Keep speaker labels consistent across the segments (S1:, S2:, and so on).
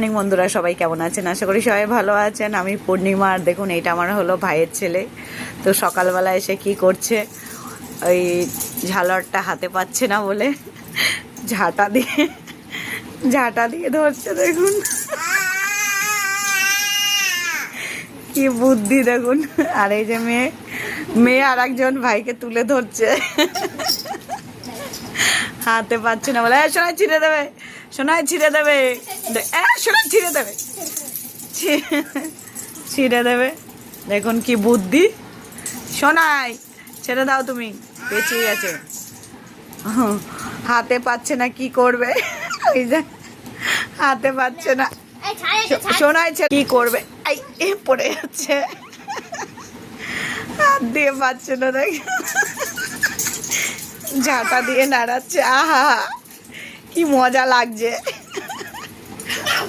S1: অনেক বন্ধুরা সবাই কেমন আছেন? আশা করি সবাই ভালো আছেন। আমি পূর্ণিমা, আর দেখুন এইটা আমার হলো ভাইয়ের ছেলে। তো সকালবেলা এসে কি করছে, ওই ঝালরটা হাতে পাচ্ছে না বলে ঝাঁটা দিয়ে ধরছে। দেখুন কি বুদ্ধি দেখুন। আর এই যে মেয়ে আর একজন ভাইকে তুলে ধরছে, হাতে পাচ্ছে না বলে। সোনাই ছিঁড়ে দেবে, সোনাই ছিঁড়ে দেবে, সোনাই ছিঁড়ে দেবে, ছিঁড়ে দেবে। দেখুন কি বুদ্ধি। সোনাই ছেড়ে দাও, তুমি পেঁচিয়ে গেছে, হাতে পাচ্ছে না, কি করবে? ওই যে হাতে পাচ্ছে না, সোনাই কি করবে? এই পড়ে যাচ্ছে, হাত দিয়ে পাচ্ছে না। দেখ ঝাঁটা দিয়ে নাড়াচ্ছে। আহা কি মজা লাগছে।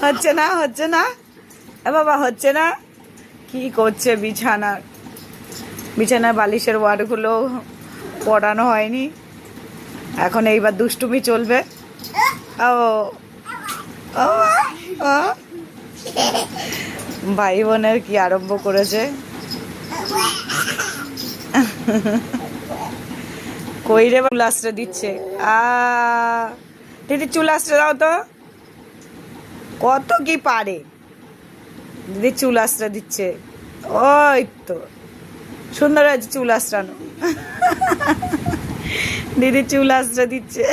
S1: হচ্ছে না, হচ্ছে না, এ বাবা হচ্ছে না। কি করছে? বিছানার বালিশের ওয়ারগুলো পড়ানো হয়নি, এখন এইবার দুষ্টুমি চলবে। ও ও ও ভাই বোনের কি আরম্ভ করেছে। কইরে চুল আশ্রে দিচ্ছে। দিদি চুল আশ্রে দাও তো, কত কি পারে। দিদি চুল আশ্রে দিচ্ছে। ওই তো সুন্দর হয়েছে চুল আশ্রানো। দিদি চুল আশ্রে দিচ্ছে।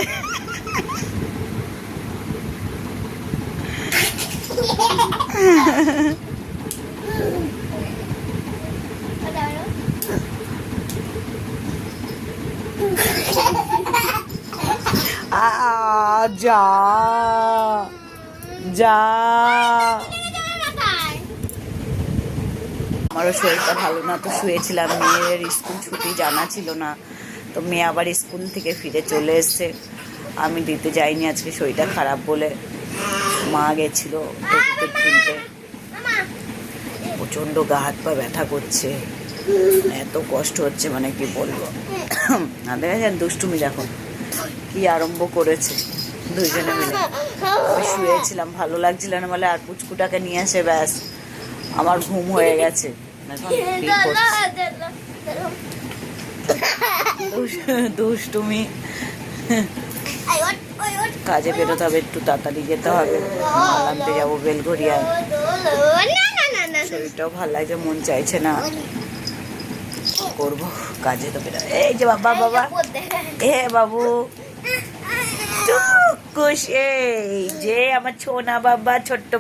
S1: যা যা, আমারও শরীরটা ভালো না, তো শুয়েছিলাম। মেয়ের স্কুল ছুটি জানা ছিল না, তো মেয়ে আবার স্কুল থেকে ফিরে চলে এসছে। আমি দিতে যাইনি আজকে, শরীরটা খারাপ বলে। মা গেছিল কিনতে। প্রচণ্ড গা হাত পা ব্যথা করছে, এত কষ্ট হচ্ছে, মানে কি বলবো। না দেখা যায় দুষ্টুমি দেখো কি আরম্ভ করেছে দুইজনে মিলে। শুয়েছিলাম, ভালো লাগছিল না বলে, আর পুচকুটাকে নিয়ে এসে ব্যাস আমার ঘুম হয়ে গেছে। দুষ্টুমি। কাজে বেরোতে হবে, একটু তাড়াতাড়ি যেতে হবে, আনতে যাবো বেলঘরিয়া। শরীরটাও ভালো লাগছে, মন চাইছে না, করবো কাজে তো বেরো। এই যে বাবা বাবা, এ বাবু টুকুস, এই যে আমার ছোনা বাবা, ছোট্ট